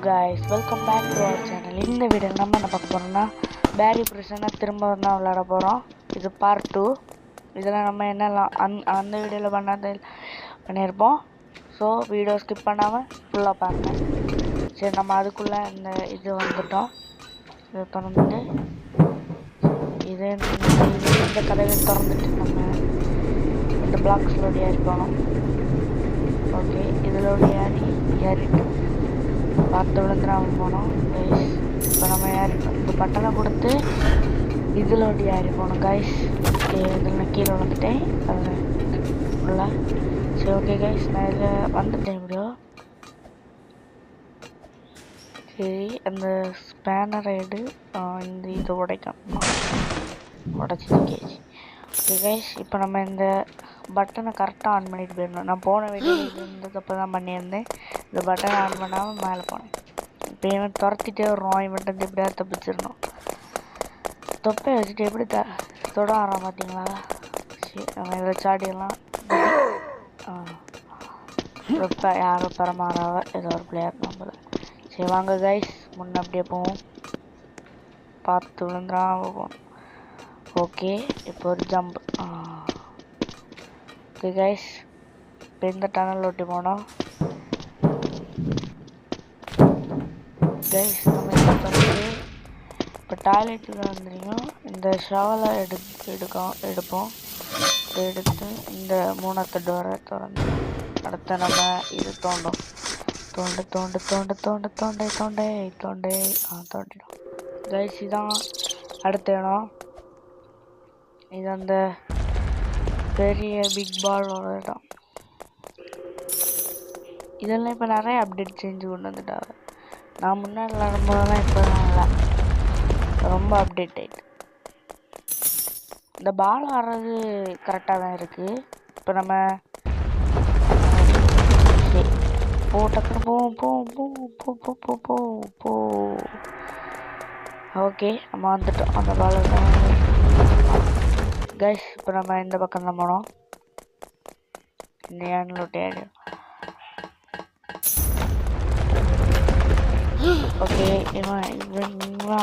guys, welcome back to our channel. இந்த video நம்ம என்ன பார்க்க போறோம்னா பேரி பிரிசனை திரும்ப தான் விளையாட போறோம். இது பார்ட் 2. இதெல்லாம் நம்ம என்னலாம் அந்த வீடியோல பண்ணியிருப்போம். ஸோ வீடியோ ஸ்கிப் பண்ணாமல் ஃபுல்லாக பாருங்க. சரி, நம்ம அதுக்குள்ளே இது வந்துட்டோம். இதை திறந்துட்டு இந்த கதவை திறந்துட்டு நம்ம இந்த பிளாக்ஸில் ஏறி போகணும். ஓகே, இதில் ஏறிட்டு பார்த்து விழுந்துடாம போனோம். இப்போ நம்ம இந்த பட்டனை கொடுத்து இதில் ஏறி போகணும் கைஸ். இதில் நான் கீழே விழுந்துட்டேன் அதில் உள்ள. சரி, ஓகே கைஸ், நான் இதில் வந்துட்டேன் இப்படியோ. சரி, அந்த ஸ்பேனரை இந்த இதை உடைச்சி கேஜி. ஓகே கைஸ், இப்போ நம்ம இந்த பட்டனை கரெக்டாக ஆன் பண்ணிட்டு போயிடணும். நான் போன வீடியோ இந்த தப்பு தான் பண்ணியிருந்தேன். இந்த பட்டனை ஆன் பண்ணாமல் மேலே போனேன். இப்போ இவன் துரத்திட்டே வருவான். இவன்ட்டு எப்படியாவது தப்பிச்சிடணும். தொப்பை வச்சுட்டு எப்படி தொட ஆறான் பார்த்தீங்களா? சரி, நம்ம இதில் சாடியெல்லாம் ரொம்ப யாரும் பரமாறாவ ஏதோ ஒரு பிளேயர் நம்மள. சரி வாங்க கைஸ், முன்ன அப்படியே போவோம். பார்த்து விழுந்துடாம போகணும். ஓகே, இப்போ ஒரு ஜம்ப். ஓகே கைஸ், இப்போ இந்த டனல் ஒட்டி போனோம். கைஸ், நம்ம இப்போ டாய்லெட்டில் வந்துருக்கோம். இந்த ஷவலை எடுப்போம். எடுத்து இந்த 3வது டோரை திறந்து அடுத்த நம்ம இது தோண்டிடும். கைஸ், இதான் அடுத்த இடம். இது அந்த பெரிய பிக் பாலோட இடம். இதெல்லாம் இப்போ நிறைய அப்டேட் செஞ்சு கொண்டு வந்துட்டாங்க. நான் முன்னாடி விளாடும்போதெல்லாம் இப்போ இல்லை, ரொம்ப அப்டேட் ஆகிட்டு. இந்த பால் ஆடுறது கரெக்டாக தான் இருக்குது. இப்போ நம்ம டக்குன்னு போ. ஓகே, நம்ம வந்துட்டோம் அந்த பால் கைஸ். இப்போ நம்ம இந்த பக்கம் தான் போனோம். இந்த ஏன் ஓகே, இவன்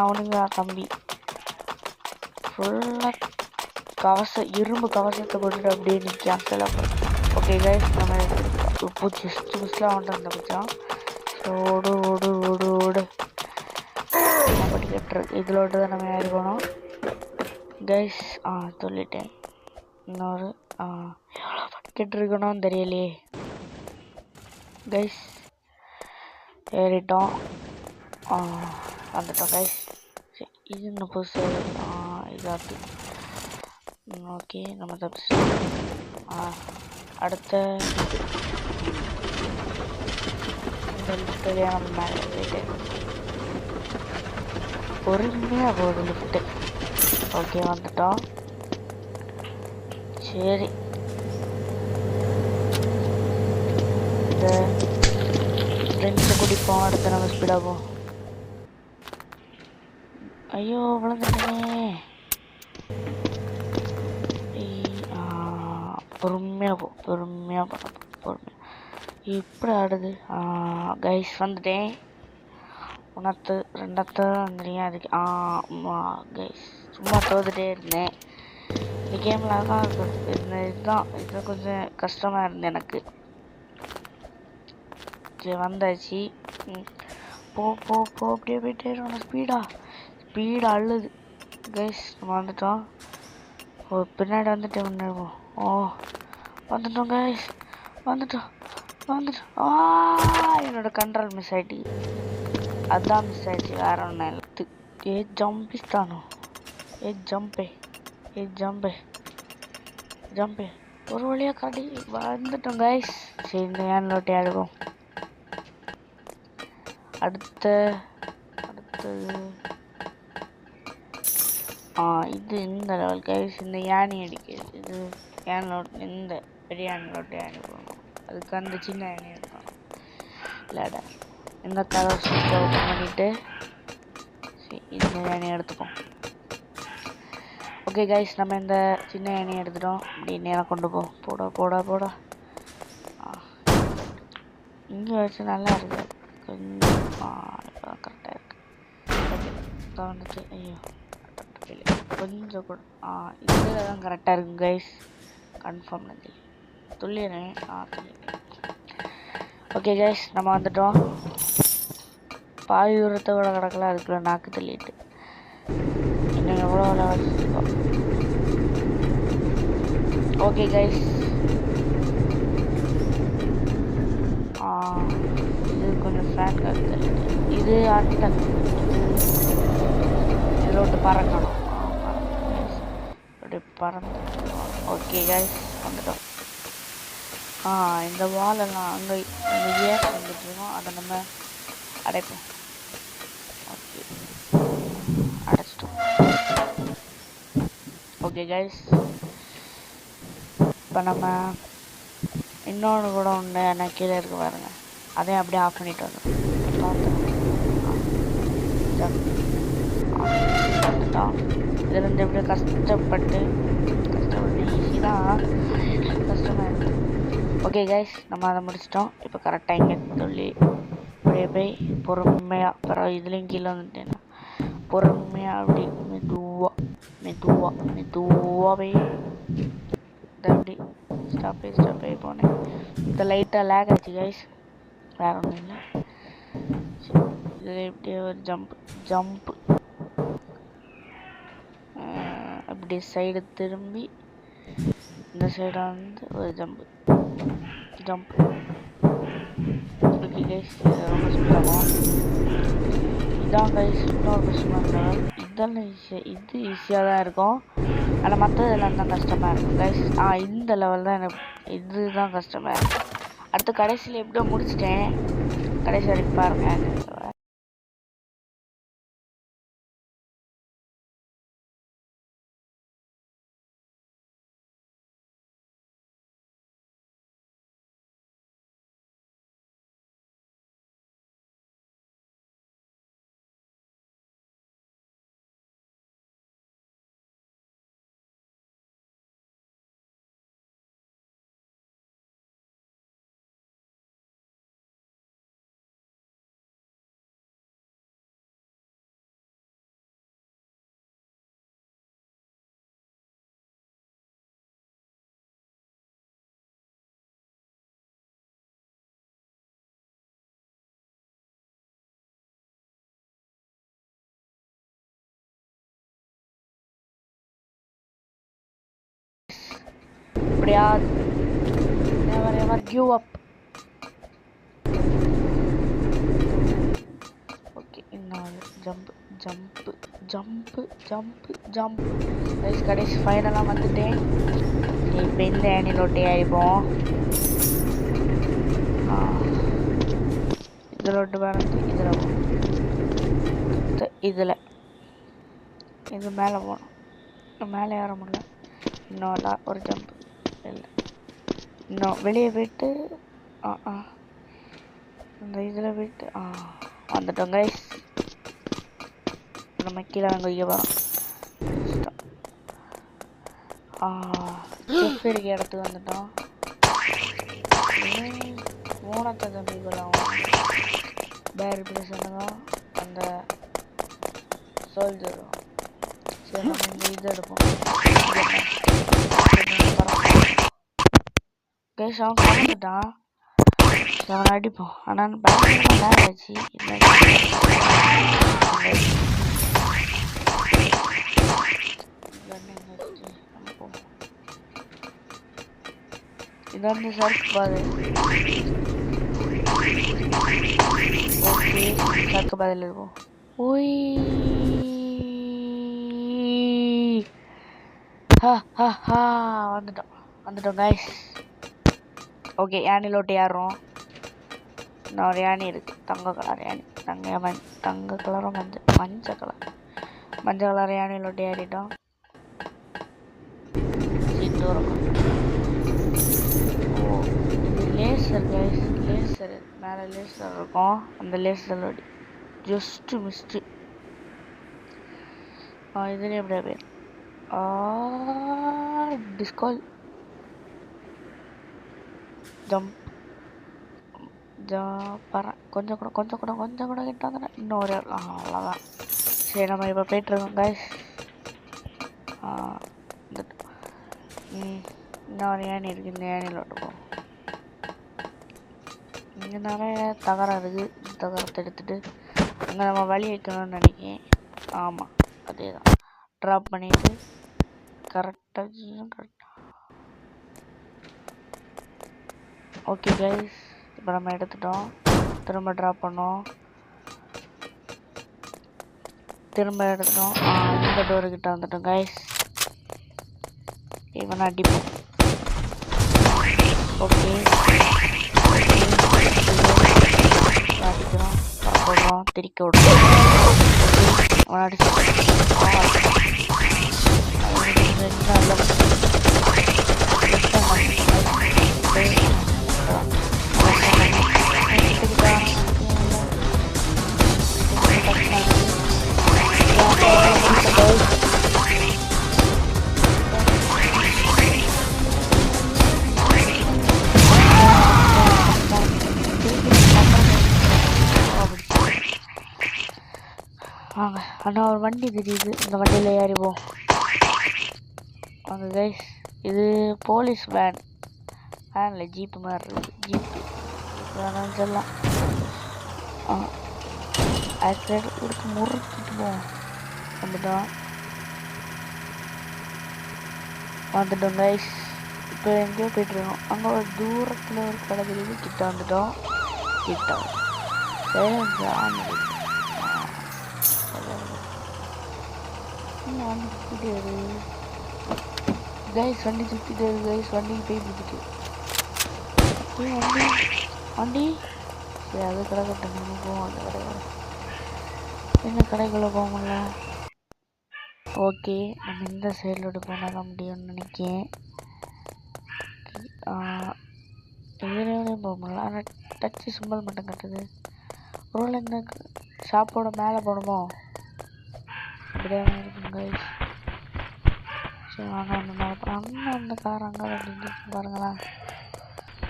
அவனுங்க தம்பி ஃபுல்லாக இரும்பு கவசத்தை போட்டுட்டு அப்படியே நிற்கான் சில. ஓகே கைஸ், நம்ம இப்போ ஜஸ்ட் அவன்ட்டு அந்த பச்சான். ஸோ ஓடு அப்படி கட்டுறது இதில் தான் நம்ம ஏறி போனோம் கைஸ். சொல்லிட்டேன். இன்னொரு எவ்வளோ கெட்டுருக்கணும்னு தெரியலையே கைஸ். ஏறிட்டோம், வந்துட்டோம் கைஸ். சரி, இது இன்னும் புதுசு இதாட்டு. ஓகே, நம்ம தப்பிச்சு அடுத்த இந்த நம்ம மேலே போயிட்டு பொறுமையாக போகுது லிஃப்ட்டு. ஓகே, வந்துட்டோம். சரி, இந்த ஃப்ரெண்ட்ஸை குடிப்போம். அடுத்து நம்ம ஸ்பீடாக போவோம். ஐயோ, விழுந்துட்டேனே. பொறுமையாக பொறுமையாக எப்படி ஆடுது. கைஸ், வந்துட்டேன். 1வது 2வது வந்துடுங்க. அதுக்கு கைஸ், சும்மா தோத்துட்டே இருந்தேன். இந்த கேமில் தான் இது கொஞ்சம் கஷ்டமாக இருந்தது எனக்கு. சரி, வந்தாச்சு. போ அப்படியே போயிட்டே இருக்கணும். ஸ்பீடாக அள்ளுது கைஸ். நம்ம வந்துட்டோம். பின்னாடி வந்துட்டு முன்னேறுவோம். வந்துட்டோம் கைஸ், வந்துட்டோம். என்னோட கண்ட்ரோல் மிஸ் ஆகிட்டு. அதுதான் மிஸ் ஆகிடுச்சு, வேற ஒன்றும் இல்லை. ஜம்பிஸ்தானோ ஜம்பே ஒரு வழியாக காட்டி வந்துட்டோம் கைஸ். சரி, இந்த ஏன்லோட்டி ஆடுவோம். அடுத்தது இது இந்த லெவல் கைஸ். இந்த யானி அடிக்கிறது இது இந்த பெரிய யானிலோட்டு யானி போகணும். அதுக்கு அந்த சின்ன யானி எடுக்கணும். விளையாட இந்த கதவை ஓப்பன் பண்ணிவிட்டு சரி, இந்த யானி எடுத்துப்போம். ஓகே கைஸ், நம்ம இந்த சின்ன யானி எடுத்துட்டோம். அப்படி நேரம் கொண்டு போடா. இங்கே வச்சு நல்லா இருக்குது கொஞ்சம். பார்த்தா வந்துட்டு ஐயோ கொஞ்சம் கூட இதில் தான் கரெக்டாக இருக்கும் கைஸ். கன்ஃபார்ம் நந்தி துள்ளிடுறேன். துள்ளிடுறேன். ஓகே கைஸ், நம்ம வந்துட்டோம். பாதி தூரத்தை விட கிடக்கல, அதுக்குள்ள நாக்கு தள்ளிட்டு இன்னும் எவ்வளோ லெவல் இருக்கோம். ஓகே கைஸ், இது கொஞ்சம் ஃபேன் காற்று தள்ளிட்டு இது அந்த இதில் விட்டு பறக்கணும். அப்படி பறந்து. ஓகே கைஸ், வந்துட்டோம். இந்த வாலெல்லாம் அங்கே இந்த கேஸ் வந்துட்டுருக்கோம், அதை நம்ம அடைப்போம். ஓகே, அடைச்சிட்டோம். ஓகே கைஸ், இப்போ நம்ம இன்னொன்று கூட உண்டு, ஆனால் கீழே இருக்க பாருங்க, அதையும் அப்படியே ஆஃப் பண்ணிட்டு வந்துடும். வந்துட்டோம். இதுலேருந்து எப்படியும் கஷ்டப்பட்டு ஈஸி தான், கஷ்டமாக இருக்குது. ஓகே கைஸ், நம்ம அதை முடிச்சிட்டோம். இப்போ கரெக்டாக இங்கே சொல்லி அப்படியே போய் பொறுமையாக பிறகு இதுலேயும் கீழே வந்துட்டேன்னா பொறுமையாக அப்படி மெதுவாகவே அப்படி ஸ்டாப்பே போனேன். இந்த லைட்டாக லேக் ஆச்சு கைஸ், வேறு ஒன்றும் இல்லை. இதில் இப்படியே ஒரு ஜம்ப்பு அப்படியே சைடு திரும்பி இந்த சைடாக வந்து ஒரு ஜம்ப். ஓகே கைஸ், ரொம்ப சிம்பிளாகும். இதான் கைஸ் இன்னொரு கஷ்டமாக இருந்தாலும் இதெல்லாம் இது ஈஸியாக தான் இருக்கும், ஆனால் மற்றதெல்லாம் தான் கஷ்டமாக இருக்கும் கைஸ். இந்த லெவல் தான் எனக்கு இதுதான் கஷ்டமாக இருக்கும். அடுத்து கடைசியில் எப்படியோ முடிச்சிட்டேன். கடைசி வரைக்கும் பாருங்கள். எப்படியாவது never give up. ஓகே, இன்னொரு ஜம்ப் கைஸ். கடைசி ஃபைனலாக வந்துட்டேன். இப்போ இந்த ஆனிலோட்டே ஆகிப்போம். இதில் விட்டு பறந்து இதில் இது மேலே போகணும். மேலே ஏற முடியல. இன்னும் ஒரு ஜம்ப் இல்லை, இன்னும் வெளியே போயிட்டு இந்த இதில் போயிட்டு வந்துட்டோம் கைஸ். நம்ம கீழே அங்கே வைக்க போகிறோம். செஃப் இருக்க இடத்துக்கு வந்துட்டோம். மூணத்தை தம்பிகளும் பேர் இப்படி சொன்னதும் அந்த சோல்ஜரும் சரி நம்ம இந்த இது எடுப்போம். கைஸ், அவன் கலந்துட்டான். அவனை அடிப்போம். ஆனால் பயங்கரமாக நேரம் ஆச்சு. இது வந்து சர்க் பாதை. ஓகே, சர்க் பாதையில் இருக்கும். வந்துட்டோம் கைஸ். ஓகே, யானிலோட்டு ஏறுறோம். இன்னொரு யானி இருக்கு, தங்க கலர் யானி. தங்க கலரும் மஞ்சள் கலர் யானிலோட்டு ஏறிட்டோம். சீட்டு வரும். இது லேசர் கைஸ், லேசர் மேலே லேசர் இருக்கும். அந்த லேசர் ஜஸ்ட் மிஸ்டு. இதுலேயே எப்படியா பேர் டிஸ்கால் ஜம்ப் பறேன். கொஞ்சம் கூட கிட்ட வந்துடுறேன். இன்னொரு அவ்வளோதான். சரி நம்ம இப்போ போயிட்டுருக்கோம் கைஸ். இன்னொரு ஏணி இருக்குது, இந்த ஏணியில் விட்டுப்போம். இங்கே நிறைய தகரம் இருக்குது, இந்த தகரத்தை எடுத்துகிட்டு அங்கே நம்ம வழி வைக்கணும்னு நினைக்கிறேன். ஆமாம், அதே தான். ட்ராப் பண்ணிவிட்டு கரெக்டாக ஓகே கைஸ், இப்போ நம்ம எடுத்துட்டோம். திரும்ப ட்ராப் பண்ணோம், திரும்ப எடுத்துட்டோம். இந்த டோருக்கிட்ட வந்துட்டோம் கைஸ். இவனை அடிப்போம். ஓகே, அடிக்கிறோம், போடுறோம், திருக்கி விடுறோம். அவனை அடிச்சு வாங்க. ஆனால் ஒரு வண்டி தெரியுது, இந்த வண்டியில் ஏறிப்போம். வாங்க கைஸ், இது போலீஸ் வேனில் ஜீப்பு மாதிரி இருக்குது. ஜீப்பு வேணாலும் சொல்லலாம். ஆக்சிடென்ட் கொடுத்து முறுக்கிட்டு போவோம். வந்துட்டோம் கைஸ். இப்போ எங்கேயோ போய்ட்டுருக்கோம். அங்கே ஒரு தூரத்தில் ஒரு கடை தெரியுது. கிட்ட வந்துட்டோம். கிட்ட வண்டி சுற்றிட்டே கைஸ், வண்டி சுற்றிட்டே கைஸ். வண்டிக்கு போய் பிடிச்சிட்டு வண்டி சரி, அது கடை கட்டணும். நம்ம போவோம் அந்த கடைக்குள்ள. என்ன கடைக்குள்ளே போக முடியல. ஓகே, நம்ம இந்த சைடில் போனால் தான் முடியும்னு நினைக்கிறேன். இதுலேயே போக முடியல. ஆனால் டச்சு சிம்பிள் மட்டும் கட்டுது. ஒரு இந்த ஷாப்போட மேலே போகணுமோ? அப்படியே இருக்குங்க கைஸ். சரி வாங்க, அந்த மேலே போகிறோம். அந்த கார் அங்கே வந்து பாருங்களா.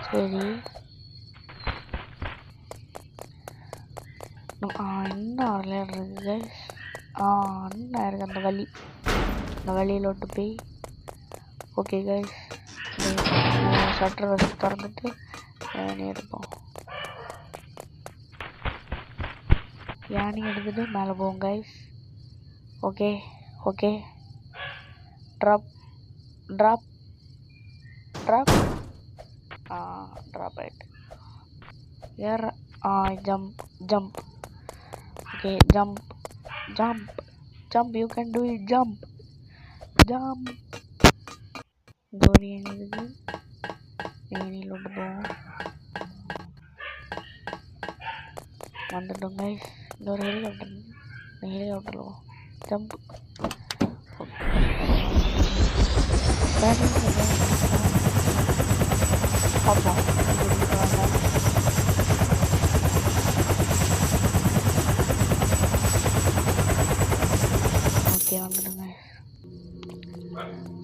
சரி, இன்னும் விளையாடு இருக்குது கைஸ். இன்னும் இருக்குது அந்த வழியில் விட்டு போய். ஓகே கைஸ், ஷட்டர் வச்சு திறந்துட்டு யானி எடுப்போம். யானி எடுத்துட்டு மேலே போவோம் guys. Okay okay, drop drop drop drop ஆகிட்டு ஏற. Jump jump. Okay, jump jump jump. You can do it. Jump jump. ஜோடி ஏனிது, ஏனியில் விட்டு போவோம். வந்துட்டோம் கைஸ். இந்த ஒரு ஹெலிகாப்டர், இந்த ஹெலிகாப்டரில் போவோம். ஜம்ப். பார்ப்போம். ஓகே, வந்துடுங்க.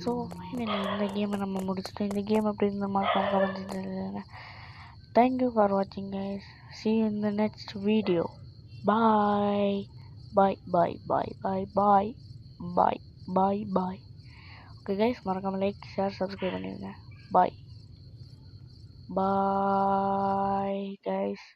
ஸோ ஃபைனலி இந்த கேமை நம்ம முடிச்சிட்டோம். இந்த கேம் எப்படி இருந்த மாதிரி கமெண்ட். தேங்க்யூ ஃபார் வாட்சிங் guys. See you in the next video. Bye bye bye bye bye bye bye bye bye. Okay guys, மறக்காம லைக், ஷேர், சப்ஸ்கிரைப் பண்ணிடுங்க. பாய் பாய் கைஸ்.